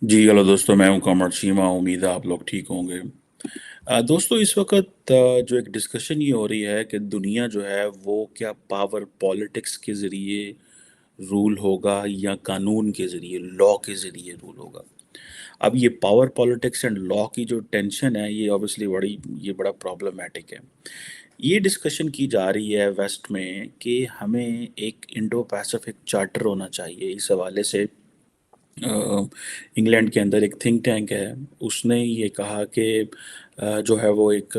जी, hello दोस्तों, मैं हूँ कमर चीमा। उम्मीद है आप लोग ठीक होंगे। दोस्तों, इस वक़्त जो एक डिस्कशन ये हो रही है कि दुनिया जो है वो क्या पावर पॉलिटिक्स के ज़रिए रूल होगा या कानून के ज़रिए, लॉ के ज़रिए रूल होगा। अब ये पावर पॉलिटिक्स एंड लॉ की जो टेंशन है, ये ऑब्वियसली ये बड़ा प्रॉब्लमैटिक है। ये डिस्कशन की जा रही है वेस्ट में कि हमें एक इंडो पैसिफिक चार्टर होना चाहिए। इस हवाले से इंग्लैंड के अंदर एक थिंक टैंक है, उसने ये कहा कि जो है वो एक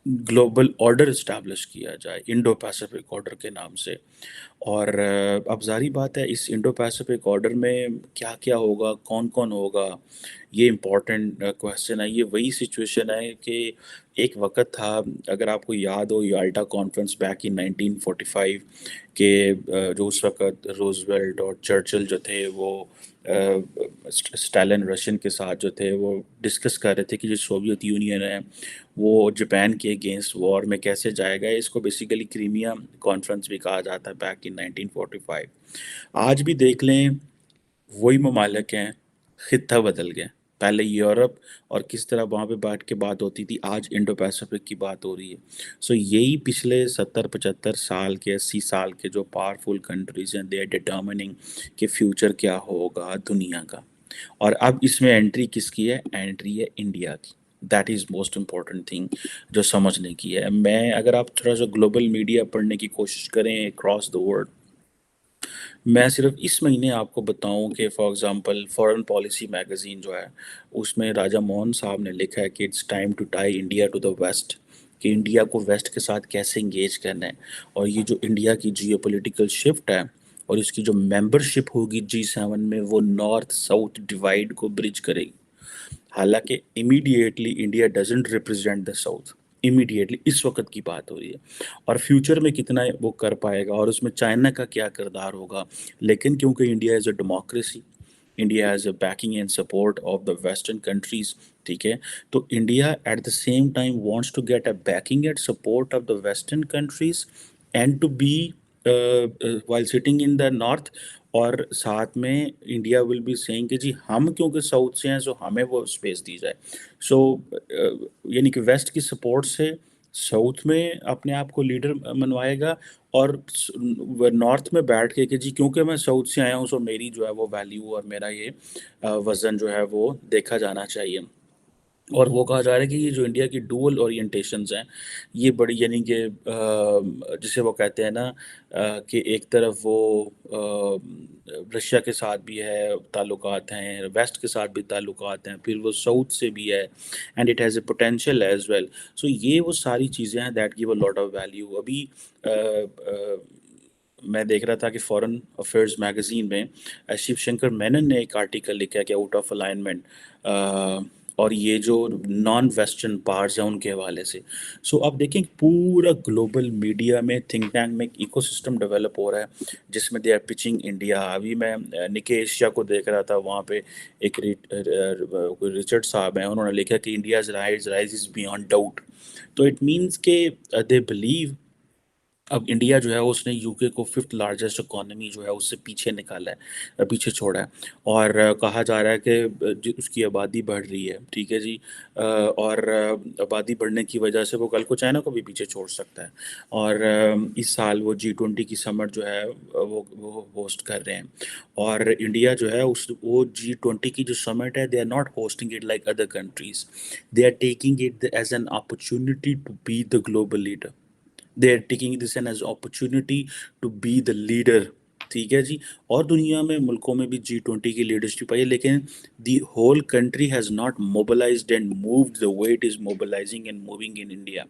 ग्लोबल ऑर्डर इस्टेब्लिश किया जाए इंडो पैसिफिक ऑर्डर के नाम से। और अब ज़ाहिर बात है, इस इंडो पैसिफिक ऑर्डर में क्या क्या होगा, कौन कौन होगा, ये इम्पोर्टेंट क्वेश्चन है। ये वही सिचुएशन है कि एक वक्त था, अगर आपको याद हो, याल्टा कॉन्फ्रेंस बैक इन 1945 के जो उस वक्त रोजवेल्ट और चर्चिल जो थे वो स्टालिन रशियन के साथ जो थे वो डिस्कस कर रहे थे कि जो सोवियत यूनियन है वो जापान के अगेंस्ट वॉर में कैसे जाएगा। इसको बेसिकली क्रीमिया कॉन्फ्रेंस भी कहा जाता है बैक इन 1945। आज भी देख लें, वही ममालिक हैं, खित्ता बदल गया। पहले यूरोप और किस तरह वहाँ पे बैठ के बात होती थी, आज इंडो पैसिफिक की बात हो रही है। सो यही पिछले 70-75 साल के, 80 साल के जो पावरफुल कंट्रीज हैं, दे आर डिटर्मिनिंग कि फ्यूचर क्या होगा दुनिया का। और अब इसमें एंट्री किसकी है? एंट्री है इंडिया की। That is most important thing जो समझने की है। मैं अगर आप थोड़ा सा ग्लोबल मीडिया पढ़ने की कोशिश करें अक्रॉस द वर्ल्ड, मैं सिर्फ इस महीने आपको बताऊं कि for example foreign policy magazine जो है, उसमें राजा मोहन साहब ने लिखा है कि it's time to tie India to the west, कि इंडिया को वेस्ट के साथ कैसे इंगेज करना है। और ये जो इंडिया की जियोपॉलिटिकल शिफ्ट है और इसकी जो मेंबरशिप होगी G7 में, वो नॉर्थ साउथ डिवाइड को ब्रिज करेगी। हालांकि immediately India doesn't represent the south, immediately इस वक्त की बात हो रही है। और फ्यूचर में कितना वो कर पाएगा और उसमें चाइना का क्या किरदार होगा। लेकिन क्योंकि India is a democracy, India has a backing and support of the western countries, ठीक है, तो India at the same time wants to get a backing and support of the western countries and to be while sitting in the north। और साथ में India will be saying कि जी हम क्योंकि south से हैं, सो हमें वो स्पेस दी जाए। सो यानी कि वेस्ट की सपोर्ट से साउथ में अपने आप को लीडर मनवाएगा, और नॉर्थ में बैठ के कि जी क्योंकि मैं साउथ से आया हूँ, सो मेरी जो है वो वैल्यू और मेरा ये वज़न जो है वो देखा जाना चाहिए। और वो कहा जा रहा है कि ये जो इंडिया की डुअल ओरिएंटेशंस हैं, ये बड़ी यानी कि जिसे वो कहते हैं ना, कि एक तरफ वो रशिया के साथ भी है ताल्लुकात हैं, वेस्ट के साथ भी ताल्लुकात हैं, फिर वो साउथ से भी है, and it has a potential as well. So ये वो सारी चीज़ें हैं that give a lot of value. अभी मैं देख रहा था कि फॉरेन अफेयर्स मैगजीन में शिव शंकर मेनन ने एक आर्टिकल लिखा है कि आउट ऑफ अलाइनमेंट, और ये जो नॉन वेस्टर्न पावर्स हैं उनके हवाले से। सो अब देखें, पूरा ग्लोबल मीडिया में, थिंक टैंक में एक इकोसिस्टम डेवलप हो रहा है जिसमें दे आर पिचिंग इंडिया। अभी मैं निके एशिया को देख रहा था, वहाँ पे एक कोई रिचर्ड साहब हैं, उन्होंने लिखा कि India's rise is beyond doubt. तो इट मीन्स के दे बिलीव अब इंडिया जो है उसने यूके को फिफ्थ लार्जेस्ट इकोनॉमी जो है उससे पीछे निकाला है, पीछे छोड़ा है। और कहा जा रहा है कि उसकी आबादी बढ़ रही है, ठीक है जी। और आबादी बढ़ने की वजह से वो कल को चाइना को भी पीछे छोड़ सकता है। और इस साल वो G20 की समर जो है वो होस्ट कर रहे हैं। और इंडिया जो है उस वो G20 की जो समिट है, they are not hosting it like other countries, they are taking it as an opportunity to be the global leader. They are taking this an as opportunity to be the leader, ठीक है जी। और दुनिया में मुल्कों में भी G20 की leadership आई है, लेकिन the whole country has not mobilized and moved the way it is mobilizing and moving in India.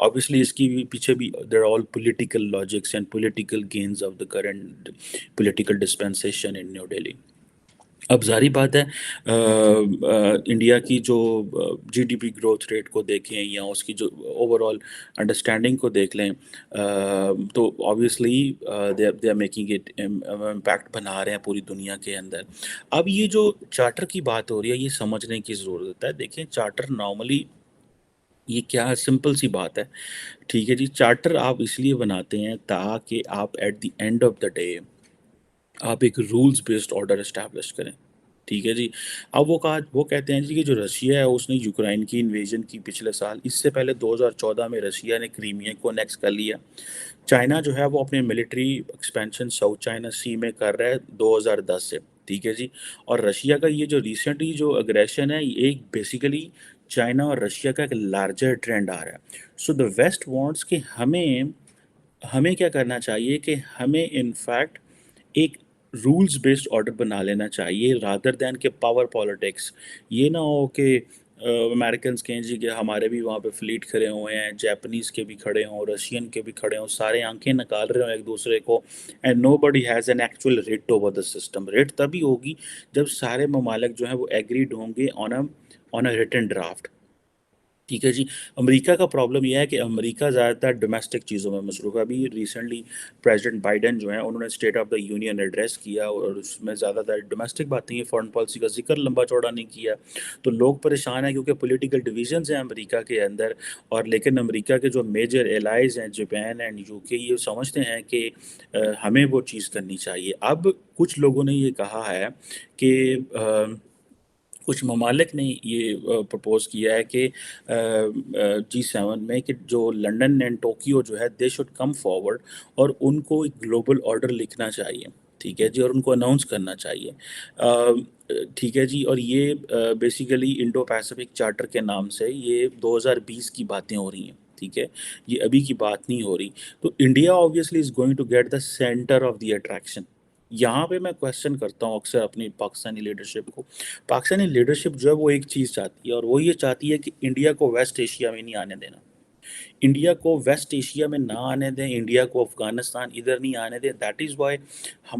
Obviously इसकी पीछे भी there are all political logics and political gains of the current political dispensation in new Delhi. अब ज़ाहिर बात है, India की जो GDP growth rate को देखें या उसकी जो ओवरऑल अंडरस्टैंडिंग को देख लें, तो obviously they are making it impact बना रहे हैं पूरी दुनिया के अंदर। अब ये जो चार्टर की बात हो रही है, ये समझने की ज़रूरत है। देखें, चार्टर नॉर्मली ये क्या सिंपल सी बात है, ठीक है जी। चार्टर आप इसलिए बनाते हैं ताकि आप at the end of the day आप एक रूल्स बेस्ड ऑर्डर इस्टेब्लिश करें। ٹھیک ہے جی۔ اب وہ کہتے ہیں جی کہ جو رشیا ہے اس نے یوکرائن کی انویژن کی پچھلے سال، اس سے پہلے 2014 میں رشیا نے کریمیا کو نیکس کر لیا۔ چائنا جو ہے وہ اپنے military expansion south China Sea میں کر رہا ہے 2010 سے، ٹھیک ہے جی۔ اور رشیا کا یہ جو ریسنٹلی جو اگریشن ہے، یہ ایک بیسیکلی چائنا اور رشیا کا ایک لارجر ٹرینڈ آ رہا ہے۔ سو دا ویسٹ وانٹس کہ ہمیں کیا کرنا چاہیے کہ ہمیں انفیکٹ ایک رولز بیسڈ آرڈر بنا لینا چاہیے رادر دین کہ پاور پالیٹکس۔ یہ نہ ہو کہ امریکنس کہیں جی کہ ہمارے بھی وہاں پہ فلیٹ کھڑے ہوئے ہیں، جیپنیز کے بھی کھڑے ہوں، رشین کے بھی کھڑے ہوں، سارے آنکھیں نکال رہے ہوں ایک دوسرے کو، and nobody has an actual rate over the system. Rate تبھی ہوگی جب سارے ممالک جو ہیں وہ ایگریڈ ہوں گے آن اے ریٹن ڈرافٹ، ٹھیک ہے جی۔ امریکہ کا پرابلم یہ ہے کہ امریکہ زیادہ تر ڈومیسٹک چیزوں میں مصروف ہے۔ ابھی ریسنٹلی پریزیڈنٹ بائیڈن جو ہیں انہوں نے state of the union address کیا اور اس میں زیادہ تر ڈومیسٹک باتیں ہیں، فارن پالیسی کا ذکر لمبا چوڑا نہیں کیا۔ تو لوگ پریشان ہیں کیونکہ پولیٹیکل ڈویژنز ہیں امریکہ کے اندر، اور لیکن امریکہ کے جو میجر الائز ہیں جاپان اینڈ یو کے، یہ سمجھتے ہیں کہ ہمیں وہ چیز کرنی چاہیے۔ اب کچھ لوگوں نے یہ کہا ہے کہ کچھ ممالک نے یہ پرپوز کیا ہے کہ G7 میں کہ جو لنڈن اینڈ ٹوکیو جو ہے دے شوڈ کم فارورڈ، اور ان کو ایک گلوبل آرڈر لکھنا چاہیے، ٹھیک ہے جی، اور ان کو اناؤنس کرنا چاہیے، ٹھیک ہے جی۔ اور یہ بیسیکلی انڈو پیسفک چارٹر کے نام سے یہ 2020 کی باتیں ہو رہی ہیں، ٹھیک ہے، یہ ابھی کی بات نہیں ہو رہی۔ تو India obviously is going to get the center of the attraction۔ یہاں پہ میں کویسچن کرتا ہوں اکثر اپنی پاکستانی لیڈرشپ کو۔ پاکستانی لیڈرشپ جو ہے وہ ایک چیز چاہتی ہے، اور وہ یہ چاہتی ہے کہ انڈیا کو ویسٹ ایشیا میں نہیں آنے دینا، انڈیا کو ویسٹ ایشیا میں نہ آنے دیں، انڈیا کو افغانستان ادھر نہیں آنے دیں۔ That is why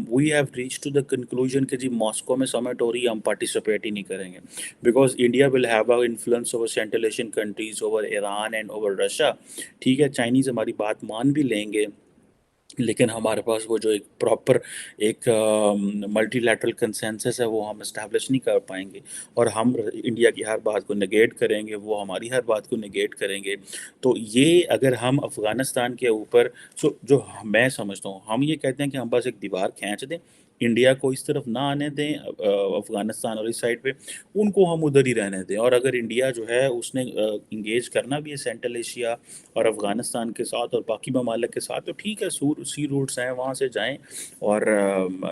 we have reached to the conclusion کہ جی ماسکو میں سمٹ ہو رہی ہے، ہم پارٹیسپیٹ ہی نہیں کریں گے، because India will have a influence over central Asian countries, over Iran and over Russia, ٹھیک ہے۔ چائنیز ہماری بات مان بھی لیں گے، لیکن ہمارے پاس وہ جو ایک پراپر ایک ملٹی لیٹرل کنسنسس ہے وہ ہم اسٹیبلش نہیں کر پائیں گے، اور ہم انڈیا کی ہر بات کو نگیٹ کریں گے، وہ ہماری ہر بات کو نگیٹ کریں گے۔ تو یہ اگر ہم افغانستان کے اوپر جو میں سمجھتا ہوں، ہم یہ کہتے ہیں کہ ہم بس ایک دیوار کھینچ دیں، انڈیا کو اس طرف نہ آنے دیں، افغانستان اور اس سائڈ پہ ان کو ہم ادھر ہی رہنے دیں، اور اگر انڈیا جو ہے اس نے انگیج کرنا بھی ہے سینٹرل ایشیا اور افغانستان کے ساتھ اور باقی ممالک کے ساتھ، تو ٹھیک ہے، سی روٹس ہیں وہاں سے جائیں، اور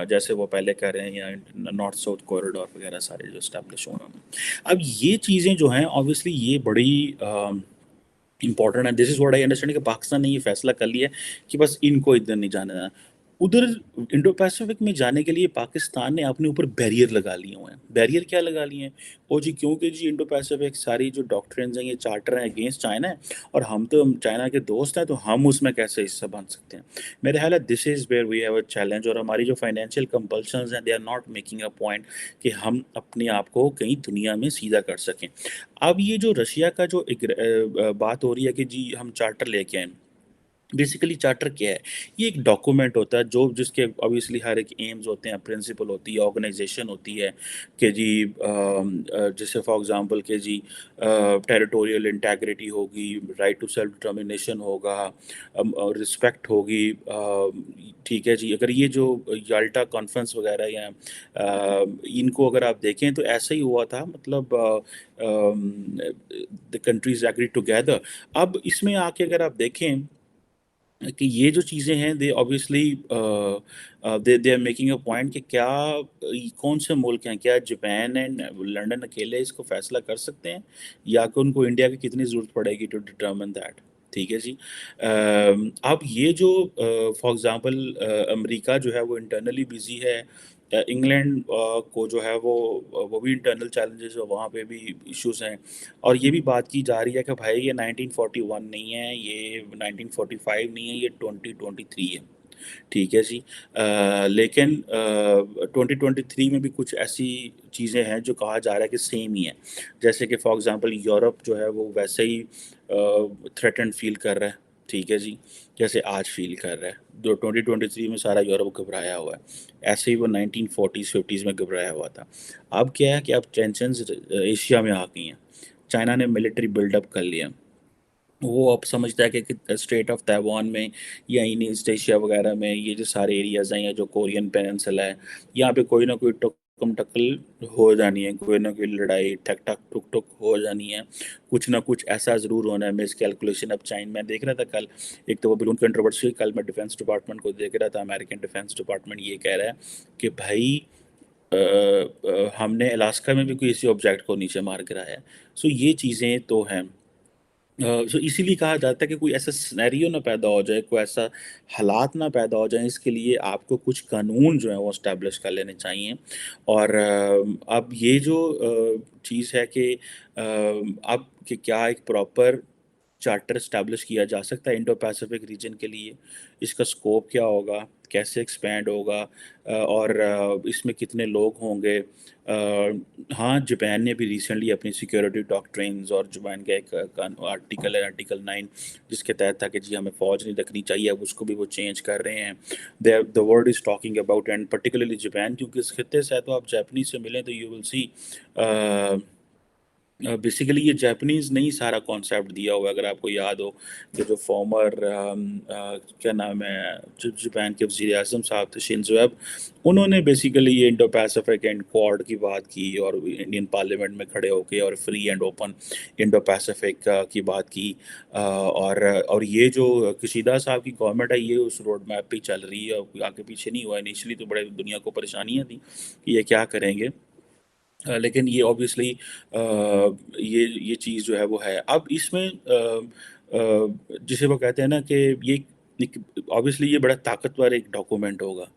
جیسے وہ پہلے کہہ رہے ہیں، یا نارتھ ساؤتھ کوریڈور وغیرہ سارے جو اسٹیبلش ہوئے ہیں۔ اب یہ چیزیں جو ہیں obviously یہ بڑی امپورٹنٹ ہے۔ This is what I understand کہ پاکستان نے یہ فیصلہ کر لیا ہے کہ بس ان کو ادھر نہیں جانا دینا۔ ادھر انڈو پیسفک میں جانے کے لیے پاکستان نے اپنے اوپر بیریئر لگا لیے ہوئے ہیں۔ بیریئر کیا لگا لیے ہیں؟ او جی کیونکہ جی انڈو پیسفک ساری جو ڈاکٹرنز ہیں، یہ چارٹر ہیں اگینسٹ چائنا ہے، اور ہم تو چائنا کے دوست ہیں، تو ہم اس میں کیسے حصہ بن سکتے ہیں؟ میرے خیال ہے this is where we have a challenge, اور ہماری جو فائنینشیل کمپلشنز ہیں they are not making a point کہ ہم اپنے آپ کو کہیں دنیا میں سیدھا کر سکیں۔ اب یہ جو رشیا کا جو بات ہو رہی ہے کہ جی ہم چارٹر لے کے آئیں، بیسیکلی چارٹر کیا ہے؟ یہ ایک ڈاکومنٹ ہوتا ہے جس کے obviously ہر ایک ایمز ہوتے ہیں، پرنسپل ہوتی ہے، آرگنائزیشن ہوتی ہے کہ جی جیسے فار ایگزامپل کہ جی ٹیریٹوریل انٹیگریٹی ہوگی، رائٹ ٹو سیلف ڈٹرمنیشن ہوگا، رسپیکٹ ہوگی، ٹھیک ہے جی۔ اگر یہ جو یالٹا کانفرنس وغیرہ یا ان کو اگر آپ دیکھیں تو ایسا ہی ہوا تھا، مطلب the countries agreed together۔ اب اس میں آ کے اگر آپ دیکھیں کہ یہ جو چیزیں ہیں they obviously they are making a point کہ کیا کون سے ملک ہیں، کیا جاپان اینڈ لنڈن اکیلے اس کو فیصلہ کر سکتے ہیں، یا کہ ان کو انڈیا کی کتنی ضرورت پڑے گی ٹو ڈٹرمن دیٹ، ٹھیک ہے جی۔ اب یہ جو فار ایگزامپل امریکہ جو ہے وہ انٹرنلی بزی ہے، انگلینڈ کو جو ہے وہ بھی انٹرنل چیلنجز ہے، وہاں پہ بھی ایشوز ہیں، اور یہ بھی بات کی جا رہی ہے کہ بھائی یہ 1941 نہیں ہے، یہ 1945 نہیں ہے، یہ 2023 ہے، ٹھیک ہے جی۔ لیکن 2023 میں بھی کچھ ایسی چیزیں ہیں جو کہا جا رہا ہے کہ سیم ہی ہیں، جیسے کہ فار ایگزامپل یورپ جو ہے وہ ویسے ہی تھریٹنڈ فیل کر رہا ہے، ٹھیک ہے جی، جیسے آج فیل کر رہا ہے۔ جو 2023 میں سارا یورپ گھبرایا ہوا ہے، ایسے ہی وہ 1940s 50s میں گھبرایا ہوا تھا۔ اب کیا ہے کہ اب ٹینشنز ایشیا میں آ گئی ہیں، چائنا نے ملٹری بلڈ اپ کر لیا، وہ اب سمجھتا ہے کہ اسٹریٹ آف تائیوان میں یا ان ایسٹ ایشیا وغیرہ میں یہ جو سارے ایریاز ہیں، یا جو کورین پیننسلا ہے، یہاں پہ کوئی نہ کوئی कम टक्कल हो जानी है, कोई ना कोई लड़ाई ठक ठक ठुक ठुक हो जानी है, कुछ ना कुछ ऐसा ज़रूर होना है, मिस कैलकुलेशन। अब चाइन मैं देख रहा था कल, एक तो वो बलून कंट्रोवर्सी, कल मैं डिफेंस डिपार्टमेंट को देख रहा था, अमेरिकन डिफेंस डिपार्टमेंट ये कह रहा है कि भाई हमने अलास्का में भी कोई इसी ऑब्जेक्ट को नीचे मार गिराया है। सो ये चीज़ें तो हैं। सो इसीलिए कहा जाता है कि कोई ऐसा सिनेरियो ना पैदा हो जाए, कोई ऐसा हालात ना पैदा हो जाए, इसके लिए आपको कुछ कानून जो है वो एस्टैब्लिश कर लेने चाहिए। और अब ये जो चीज़ है कि अब कि क्या एक प्रॉपर चार्टर एस्टैब्लिश किया जा सकता है इंडो पैसिफिक रीजन के लिए, इसका स्कोप क्या होगा, कैसे एक्सपैंड होगा, और इसमें कितने लोग होंगे। हाँ, जापान ने भी रिसेंटली अपनी सिक्योरिटी डॉक्ट्रिन्स, और जापान का एक आर्टिकल है, आर्टिकल 9, जिसके तहत था कि जी हमें फ़ौज नहीं रखनी चाहिए, अब उसको भी वो चेंज कर रहे हैं। The world is talking about, and particularly Japan, क्योंकि इस खत्ते से है, तो आप जापानीज से मिलें तो यू विल सी बेसिकली ये जापानीज़ ने ही सारा कॉन्सेप्ट दिया हुआ है। अगर आपको याद हो कि जो फॉर्मर क्या नाम है, जो जापान के वज़ीर आज़म साहब थे, शिंजो एब, उन्होंने बेसिकली ये इंडो पैसिफिक एंड क्वाड की बात की, और इंडियन पार्लियामेंट में खड़े होके और free and open Indo Pacific की बात की। और ये जो किशीदा साहब की गवर्नमेंट है, ये उस रोड मैप पे ही चल रही है, और आगे पीछे नहीं हुआ। इनिशियली तो बड़े दुनिया को परेशानियाँ थी कि ये क्या करेंगे, लेकिन ये ऑब्वियसली ये चीज़ जो है वो है। अब इसमें जिसे वो कहते हैं ना कि ये एक ऑब्वियसली ये बड़ा ताकतवर एक डॉक्यूमेंट होगा,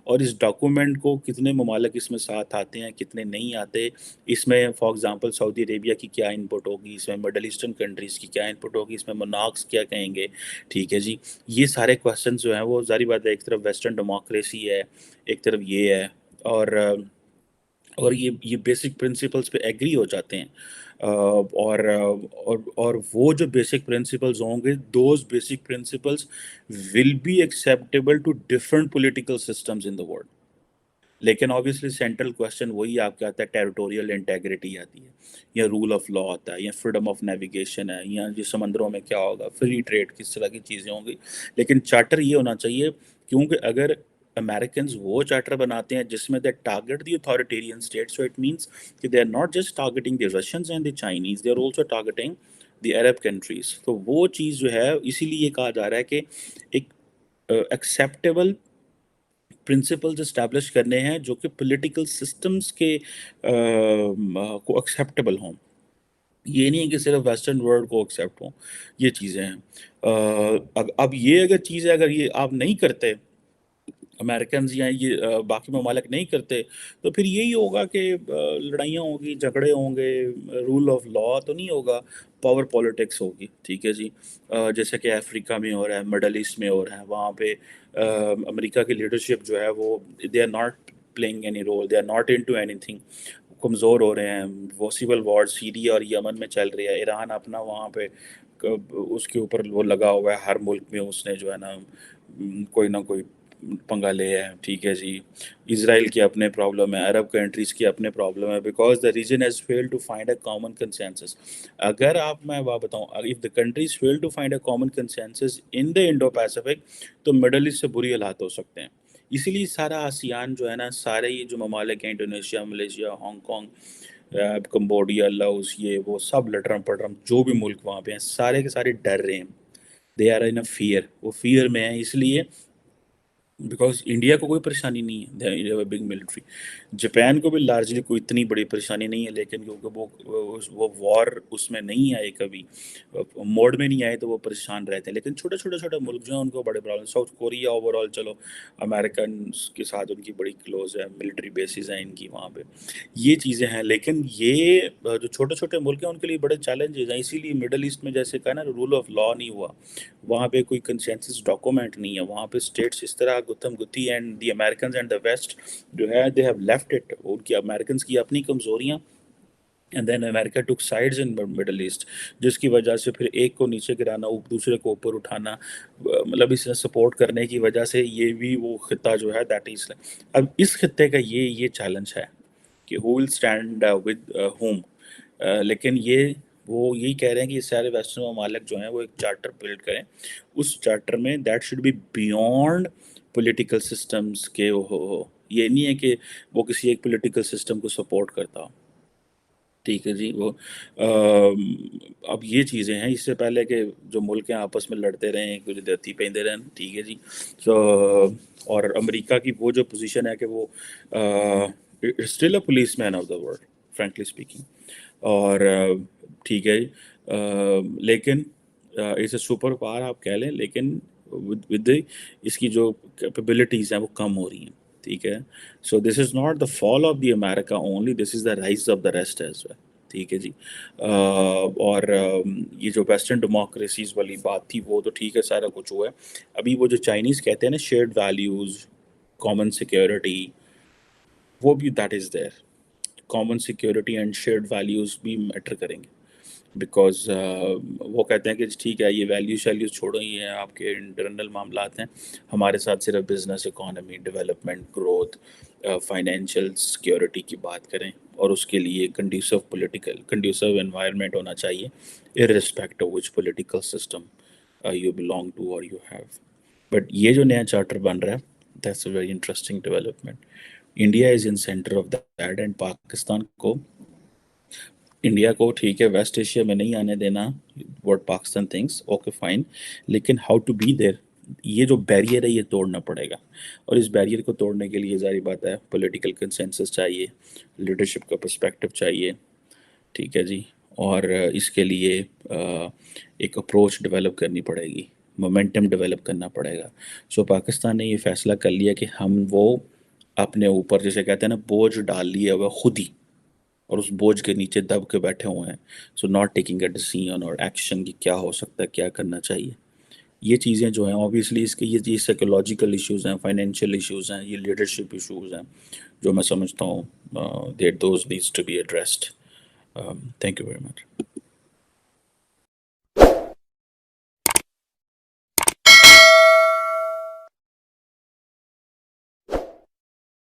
और इस डॉक्यूमेंट को कितने ममालिक इसमें साथ आते हैं, कितने नहीं आते, इसमें फॉर एग्ज़ाम्पल सऊदी अरेबिया की क्या इनपुट होगी, इसमें मिडल ईस्टर्न कंट्रीज़ की क्या इनपुट होगी, इसमें मोनार्क्स क्या कहेंगे, ठीक है जी। ये सारे क्वेश्चंस जो हैं वो ज़ाहिर बात है, एक तरफ वेस्टर्न डेमोक्रेसी है, एक तरफ ये है, और ये बेसिक प्रिंसिपल्स पे एग्री हो जाते हैं। और वो जो बेसिक प्रिंसिपल्स होंगे, those basic principles will be acceptable to different political systems in the world. लेकिन ऑब्वियसली सेंट्रल क्वेश्चन वही आपका आता है, टेरिटोरियल इंटेग्रिटी आती है, या रूल ऑफ लॉ आता है, या फ्रीडम ऑफ नेविगेशन है, या जो समंदरों में क्या होगा, फ्री ट्रेड, किस तरह की चीज़ें होंगी। लेकिन चार्टर ये होना चाहिए, क्योंकि अगर अमेरिकन वो चार्टर बनाते हैं जिसमें they target the authoritarian state, so it means कि they are not just targeting the Russians and the Chinese, they are also targeting the Arab countries. तो वो चीज़ जो है, इसीलिए कहा जा रहा है कि एक एक्सेप्टेबल प्रिंसिपल्स इस्टेब्लिश करने हैं जो कि पॉलिटिकल सिस्टम्स के को एक्सेप्टेबल हों। ये नहीं है कि सिर्फ वेस्टर्न वर्ल्ड को एक्सेप्ट हों, ये चीज़ें हैं। अब ये अगर चीज़ें अगर ये आप नहीं करते, अमेरिकन या ये बाकी ममालिक नहीं करते, तो फिर यही होगा कि लड़ाइयाँ होंगी, झगड़े होंगे, रूल ऑफ लॉ तो नहीं होगा, पावर पॉलिटिक्स होगी, ठीक है जी। जैसे कि अफ्रीका में हो रहा है, मिडल ईस्ट में हो रहा है, वहाँ पे अमेरिका की लीडरशिप जो है वो, they are not playing any role, they are not into anything, कमज़ोर हो रहे हैं। वो सिविल वॉर सीरिया और यमन में चल रही है, ईरान अपना वहाँ पे उसके ऊपर वो लगा हुआ है, हर मुल्क में उसने जो है ना कोई ना कोई पंगा ले है, ठीक है जी। इसराइल की अपने प्रॉब्लम है, अरब कंट्रीज़ की अपने प्रॉब्लम है, because the region has failed to find a common consensus. अगर आप मैं बात बताऊँ, if the countries fail to find a common consensus in the Indo Pacific, तो मिडल ईस्ट से बुरी हालात हो सकते हैं। इसीलिए सारा आसियान जो है ना, सारे ये जो ममालिक हैं, Indonesia, Malaysia, Hong Kong, Cambodia, Laos, ये वो सब लटरम पटरम जो भी मुल्क वहाँ पे हैं, सारे के सारे डर रहे हैं। They are in a fear, वो फियर में है, इसलिए बिकॉज़ इंडिया को कोई परेशानी नहीं है, they have a big military. Japan को भी लार्जली कोई इतनी बड़ी परेशानी नहीं है, लेकिन क्योंकि वो वॉर उसमें नहीं आए कभी, मोड में नहीं आए, तो वो परेशान रहते हैं। लेकिन छोटे-छोटे मुल्क जो हैं उनको बड़े प्रॉब्लम, साउथ कोरिया ओवरऑल चलो अमेरिकन्स के साथ उनकी बड़ी क्लोज़ है, मिलिट्री बेसेस हैं इनकी वहाँ पे। ये चीज़ें हैं, लेकिन ये जो छोटे-छोटे मुल्क हैं उनके लिए बड़े चैलेंजेज़ हैं, इसीलिए मिडल ईस्ट में जैसे कहा ना, रूल ऑफ लॉ नहीं हुआ। वहाँ पे कोई कंसेंसस डॉक्यूमेंट नहीं है, वहाँ पे स्टेट्स इस तरह गुत्थम-गुत्ती, and the Americans and the west जो है, दे हैव लेफ्ट इट। उनकी अमेरिकन्स की अपनी कमज़ोरियाँ, and then America took sides in middle east, जिसकी वजह से फिर एक को नीचे गिराना, दूसरे को ऊपर उठाना, मतलब इसे सपोर्ट करने की वजह से ये भी वो खिता जो है दैट इज। अब इस खिते का ये चैलेंज है कि who will stand with home. लेकिन ये वो यही कह रहे हैं कि ये सारे वेस्टर्न ममालिक जो हैं वो एक चार्टर बिल्ड करें, उस चार्टर में that should be beyond political systems के, یہ نہیں ہے کہ وہ کسی ایک پولیٹیکل سسٹم کو سپورٹ کرتا ہو. ٹھیک ہے جی. وہ اب یہ چیزیں ہیں. اس سے پہلے کہ جو ملک ہیں آپس میں لڑتے رہیں ایک دوسرے دھرتی پہنتے رہیں. ٹھیک ہے جی. سو اور امریکہ کی وہ جو پوزیشن ہے کہ وہ still a policeman of the world frankly speaking. اور ٹھیک ہے. لیکن اٹس اے سپر پاور آپ کہہ لیں, لیکن ود اس کی جو کیپیبلٹیز ہیں وہ کم ہو رہی ہیں. ٹھیک ہے. So this is not the fall of the America only, this is the rise of the rest as well. ٹھیک ہے جی. اور یہ جو ویسٹرن ڈیموکریسیز والی بات تھی وہ تو ٹھیک ہے, سارا کچھ ہوا ہے. ابھی وہ جو چائنیز کہتے ہیں نا شیئرڈ ویلیوز, کامن سیکیورٹی, وہ بھی that is there. Common security and shared values بھی میٹر کریں گے, بیکاز وہ کہتے ہیں کہ ٹھیک ہے یہ ویلیو شیلیوز چھوڑو, یہ ہیں آپ کے انٹرنل معاملات ہیں, ہمارے ساتھ صرف business, economy, development, growth, financial security کی بات کریں, اور اس کے لیے کنڈیوسو انوائرمنٹ ہونا چاہیے irrespective of which political system you belong to or you have. But یہ جو نیا چارٹر بن رہا ہے that's a very interesting development. India is in centre of that, and Pakistan کو, انڈیا کو ٹھیک ہے ویسٹ ایشیا میں نہیں آنے دینا, what Pakistan thinks, okay fine, لیکن ہاؤ ٹو بی دیر, یہ جو بیریئر ہے یہ توڑنا پڑے گا. اور اس بیریئر کو توڑنے کے لیے ظاہری بات ہے پولیٹیکل کنسنسس چاہیے, لیڈرشپ کا پرسپیکٹو چاہیے. ٹھیک ہے جی. اور اس کے لیے ایک اپروچ ڈیولپ کرنی پڑے گی, مومنٹم ڈیولپ کرنا پڑے گا. سو پاکستان نے یہ فیصلہ کر لیا کہ ہم وہ اپنے اوپر جیسے کہتے ہیں نا بوجھ ڈال لیا ہوا خود ہی, اور اس بوجھ کے نیچے دب کے بیٹھے ہوئے ہیں. So not taking a decision اور ایکشن کی کیا ہو سکتا ہے, کیا کرنا چاہیے. یہ چیزیں جو ہیں اوبیسلی اس کے یہ سائیکولوجیکل ایشوز ہیں, فائنینشیل ایشوز ہیں, یہ لیڈرشپ ایشوز ہیں جو میں سمجھتا ہوں that those needs to be addressed. Thank you very much.